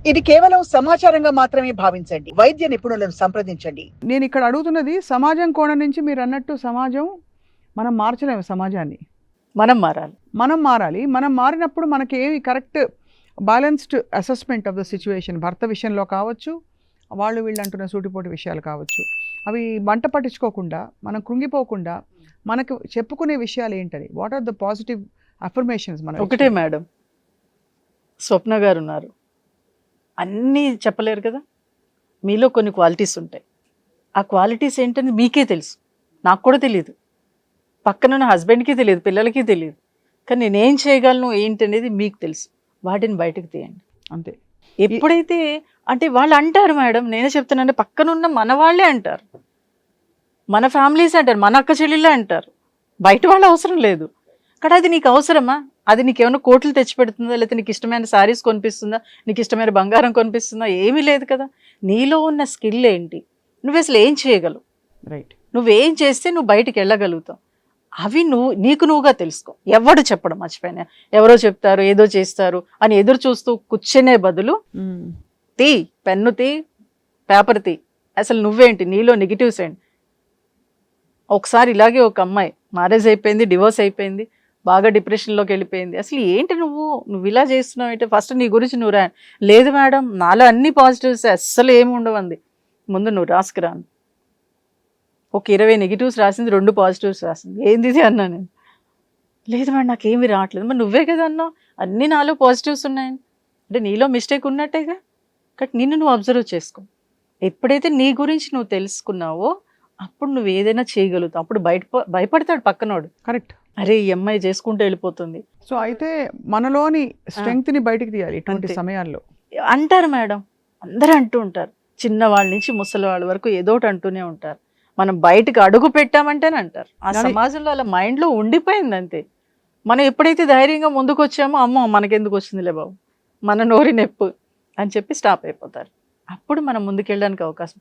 ఇది కేవలం సమాచారంగా మాత్రమే భావించండి. వైద్య నిపుణులను సంప్రదించండి. నేను ఇక్కడ అడుగుతున్నది సమాజం కోణం నుంచి. మీరు అన్నట్టు సమాజం మనం మార్చలేము, సమాజాన్ని మనం మారాలి. మనం మారినప్పుడు మనకి ఏమి correct balanced assessment of the situation, భర్త విషయంలో కావచ్చు, వాళ్ళు వీళ్ళు అంటున్న సూటిపోటి విషయాలు కావచ్చు, అవి వంట పట్టించుకోకుండా, మనం కృంగిపోకుండా మనకు చెప్పుకునే విషయాలు ఏంటని, what are the positive affirmations. మనం ఒకటే మేడం, స్వప్న గారు ఉన్నారు, అన్నీ చెప్పలేరు కదా, మీలో కొన్ని క్వాలిటీస్ ఉంటాయి. ఆ క్వాలిటీస్ ఏంటని మీకే తెలుసు, నాకు కూడా తెలియదు, పక్కన హస్బెండ్కి తెలియదు, పిల్లలకి తెలియదు. కానీ నేనేం చేయగలను ఏంటి అనేది మీకు తెలుసు. వాటిని బయటకు తీయండి అంతే. ఎప్పుడైతే అంటే వాళ్ళు అంటారు మేడం, నేనే చెప్తున్నాను, పక్కనున్న మన వాళ్ళే అంటారు, మన ఫ్యామిలీస్ అంటారు, మన అక్క చెల్లెళ్ళే అంటారు, బయట వాళ్ళు అవసరం లేదు. కానీ అది నీకు అవసరమా? అది నీకు ఏమైనా కోట్లు తెచ్చిపెడుతుందా? లేకపోతే నీకు ఇష్టమైన శారీస్ కొనిపిస్తుందా? నీకు ఇష్టమైన బంగారం కొనిపిస్తుందా? ఏమీ లేదు కదా. నీలో ఉన్న స్కిల్ ఏంటి, నువ్వు అసలు ఏం చేయగలవు, రైట్, నువ్వేం చేస్తే నువ్వు బయటికి వెళ్ళగలుగుతావు, అవి నీకు నువ్వుగా తెలుసుకో. ఎవడు చెప్పడం మర్చిపోయినా, ఎవరో చెప్తారు, ఏదో చేస్తారు అని ఎదురు చూస్తూ కూర్చునే బదులు తీ, పెన్ను తీ, పేపర్ తీ, అసలు నువ్వేంటి, నీలో నెగిటివ్స్ ఏంటి. ఒకసారి ఇలాగే ఒక అమ్మాయి మ్యారేజ్ అయిపోయింది, డివోర్స్ అయిపోయింది, బాగా డిప్రెషన్లోకి వెళ్ళిపోయింది. అసలు ఏంటి నువ్వు ఇలా చేస్తున్నావు ఏంటి, ఫస్ట్ నీ గురించి నువ్వు రా. లేదు మేడం, నాలో అన్ని పాజిటివ్స్, అస్సలు ఏమి ఉండవంది. ముందు నువ్వు రాసుకురాను. ఒక 20 నెగిటివ్స్ రాసింది, 2 పాజిటివ్స్ రాసింది. ఏంది ఇది అన్నా నేను. లేదు మేడం నాకేమీ రావట్లేదు. మరి నువ్వే కదా అన్నావు అన్నీ నాలో పాజిటివ్స్ ఉన్నాయని. అంటే నీలో మిస్టేక్ ఉన్నట్టేగా. కాబట్టి నిన్ను నువ్వు అబ్జర్వ్ చేసుకో. ఎప్పుడైతే నీ గురించి నువ్వు తెలుసుకున్నావో అప్పుడు నువ్వు ఏదైనా చేయగలుగుతావు. అప్పుడు భయపడతాడు పక్కనోడు. కరెక్ట్. అరే ఈ అమ్మాయి చేసుకుంటూ వెళ్ళిపోతుంది. సో అయితే మనలోని స్ట్రెంగ్త్ ని బయటికి తీయాలి ఇటువంటి సమయాల్లో. అంటారు మేడం, అందరూ అంటూ ఉంటారు, చిన్నవాళ్ళ నుంచి ముసలి వాళ్ళ వరకు ఏదో ఒకటి అంటూనే ఉంటారు. మనం బయటకు అడుగు పెట్టామంటేనే అంటారు. ఆ సమాజంలో అలా మైండ్లో ఉండిపోయింది అంతే. మనం ఎప్పుడైతే ధైర్యంగా ముందుకు వచ్చామో, అమ్మో మనకెందుకు వచ్చిందిలే బాబు, మన నోరి నొప్పు అని చెప్పి స్టాప్ అయిపోతారు. అప్పుడు మనం ముందుకెళ్ళడానికి అవకాశం.